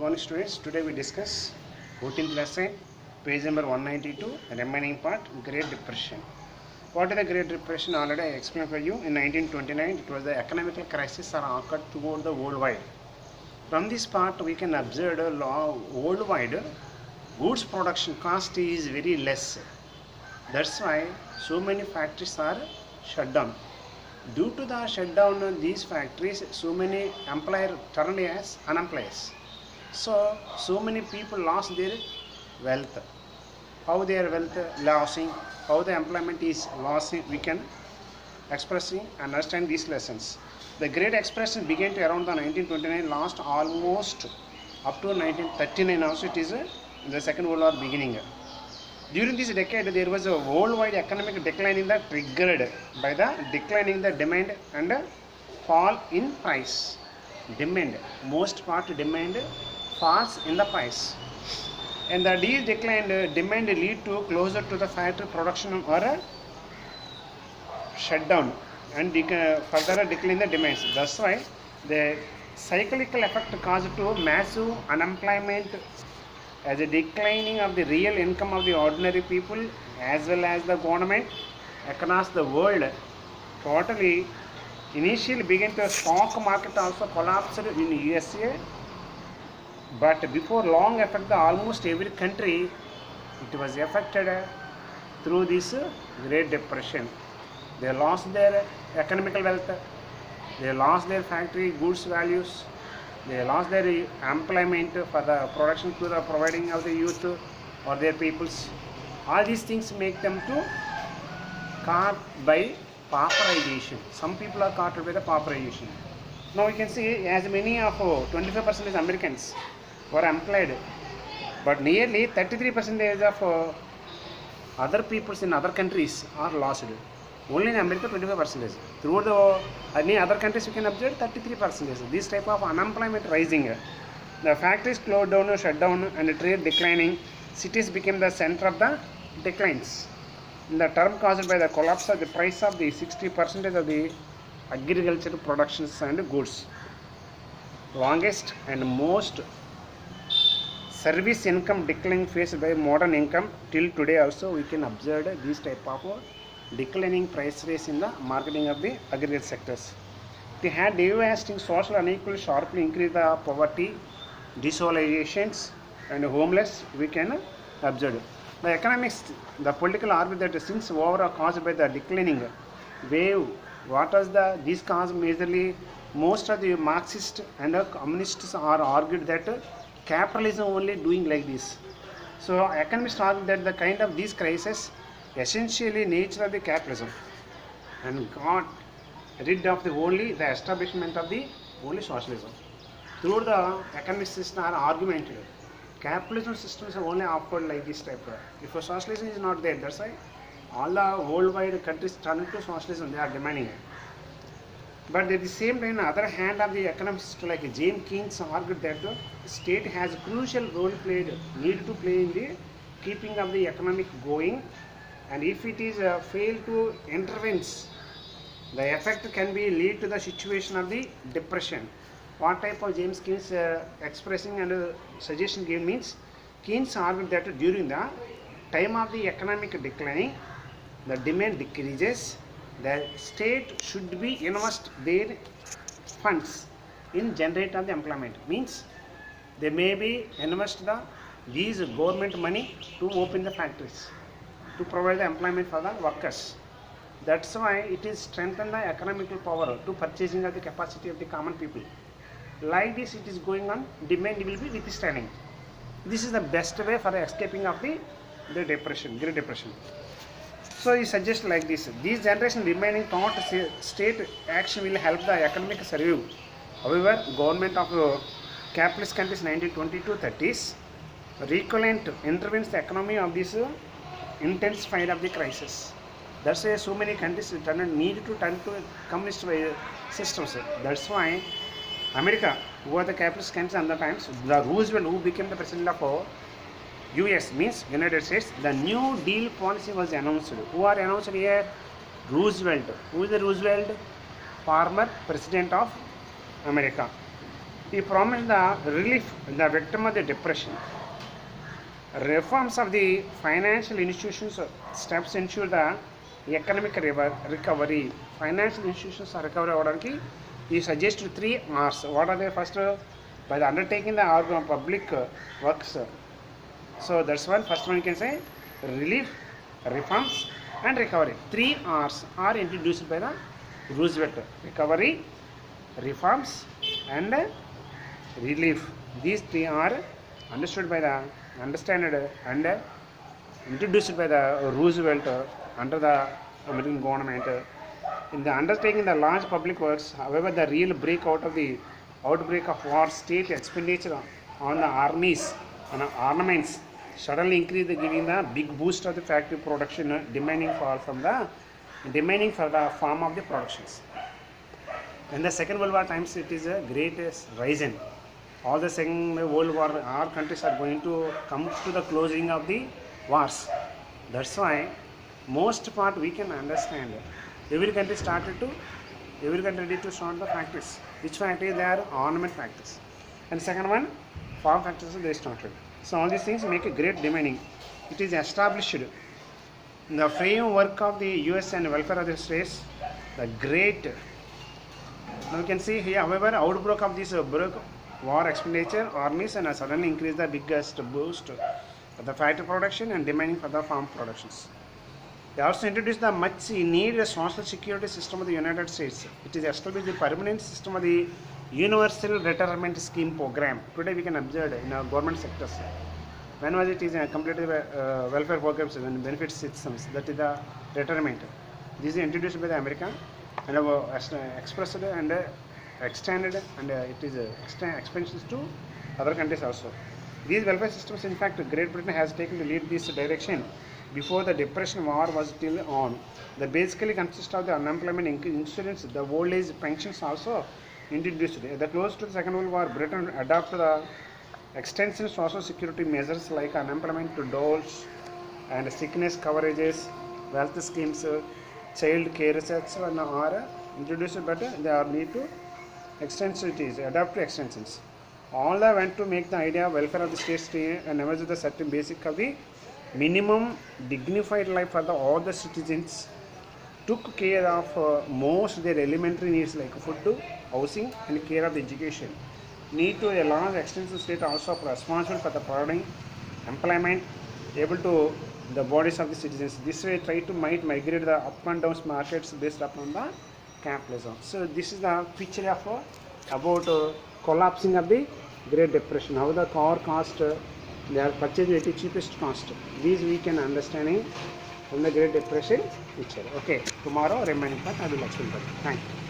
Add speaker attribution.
Speaker 1: morning students. Today we discuss 14th lesson, page number 192, remaining part, Great Depression. What is the Great Depression? Already I explained for you. In 1929, it was the economical crisis that occurred throughout the worldwide. From this part, we can observe the worldwide goods production cost is very less. That's why so many factories are shut down. Due to the shutdown of these factories, so many employers turned as unemployed. So many people lost their wealth. How their wealth losing, how the employment is losing, we can expressing understand these lessons. The Great Expression began to around the 1929, last almost up to 1939. Also, it is the Second World War beginning. During this decade, there was a worldwide economic decline in the triggered by the declining the demand and fall in price. Demand, most part demand falls in the price, and the declined demand lead to closer to the factory production or a shutdown and further decline the demands. That's why the cyclical effect caused to massive unemployment as a declining of the real income of the ordinary people as well as the government across the world. Totally initially began to stock market also collapsed in USA, but before long affect the almost every country. It was affected through this Great Depression. They lost their economical wealth, they lost their factory goods values, they lost their employment for the production to the providing of the youth or their peoples. All these things make them to caught by pauperization. Some people are caught by the pauperization. Now we can see as many of 25% Americans were employed, but nearly 33% of other peoples in other countries are lost. Only in America 25%. Throughout the any other countries we can observe 33%. This type of unemployment rising. The factories closed down, shut down, and the trade declining. Cities became the center of the declines. In the term caused by the collapse of the price of the 60% of the agricultural productions and goods. Longest and most service income decline faced by modern income till today also we can observe this type of declining price raise in the marketing of the aggregate sectors. They had devastating social unequality, sharply increased the poverty, desolations and homeless we can observe. The economics, the political orbit that since war are caused by the declining wave. What was these cause majorly? Most of the Marxists and communists are argued that capitalism only doing like this. So economists argue that the kind of these crises essentially nature of the capitalism and got rid of the only the establishment of the only socialism. Through the economic system are argumented capitalism systems are only offered like this type of. If a socialism is not there, that's why all the worldwide countries turn to socialism, they are demanding it. But at the same time, on the other hand of the economists like James Keynes argued that the state has a crucial role need to play in the keeping of the economic going, and if it is fail to intervene, the effect can be lead to the situation of the depression. What type of James Keynes expressing and suggestion given means, Keynes argued that during the time of the economic declining, the demand decreases, the state should be invest their funds in generate of the employment. Means they may be invest these government money to open the factories, to provide the employment for the workers. That's why it is strengthen the economical power to purchasing of the capacity of the common people. Like this it is going on, demand will be withstanding. This is the best way for escaping of the depression, Great Depression. So he suggests like this, these generation remaining thought state action will help the economic survive. However, government of capitalist countries 1920-30s recurrent intervenes the economy of this intensified of the crisis. That's why so many countries need to turn to communist systems. That's why America, who are the capitalist countries at the times, the Roosevelt, who became the president of US means United States, the New Deal policy was announced. Who are announced here? Roosevelt. Who is the Roosevelt? Former president of America. He promised the relief the victim of the depression. Reforms of the financial institutions steps ensure the economic recovery. Financial institutions are recovery avvadaniki he suggested 3 R's. What are they? First, by the undertaking the public works. So that's one. First one you can say relief, reforms, and recovery. 3 R's are introduced by the Roosevelt: recovery, reforms, and relief. These 3 are understood by the and introduced by the Roosevelt under the American government. In the undertaking the large public works, however, the real outbreak of war, state expenditure on the armies and armaments suddenly increased, giving the big boost of the factory production, demanding for the form of the productions. In the Second World War times, it is a greatest rise in all the Second World War. Our countries are going to come to the closing of the wars. That's why most part we can understand. Every country did to start the factories. Which factories? They are ornament factories. And second one, farm factories they started. So all these things make a great demanding. It is established in the framework of the US and welfare of the states. The great. Now you can see here, however, outbreak of this war expenditure, armies, and suddenly increase the biggest boost of the factory production and demanding for the farm productions. They also introduced the much needed social security system of the United States. It is established the permanent system of the Universal Retirement Scheme program. Today we can observe in our government sectors. When was it is completed welfare programs and benefit systems, that is the retirement. This is introduced by the America and expressed and extended, and it is expansions to other countries also. These welfare systems, in fact, Great Britain has taken the lead this direction. Before the Depression war was still on, they basically consist of the unemployment insurance, the old age pensions also introduced. At the close to the Second World War, Britain adopted the extensive social security measures like unemployment to doles and sickness coverages, wealth schemes, child care research are introduced, but they are need to extensivities, adapt to extensions. All that went to make the idea of welfare of the state and emerge the certain basic of the minimum dignified life for all the citizens, took care of most their elementary needs like food, housing, and care of the education. Need to a large extensive state also responsible for the providing employment, able to the bodies of the citizens. This way try to migrate the up and down markets based upon the capitalism. So this is the picture of about collapsing of the Great Depression. How the car cost they are purchased at the cheapest cost. These we can understanding from the Great Depression picture. Okay, tomorrow remaining part I will explain. Thank you.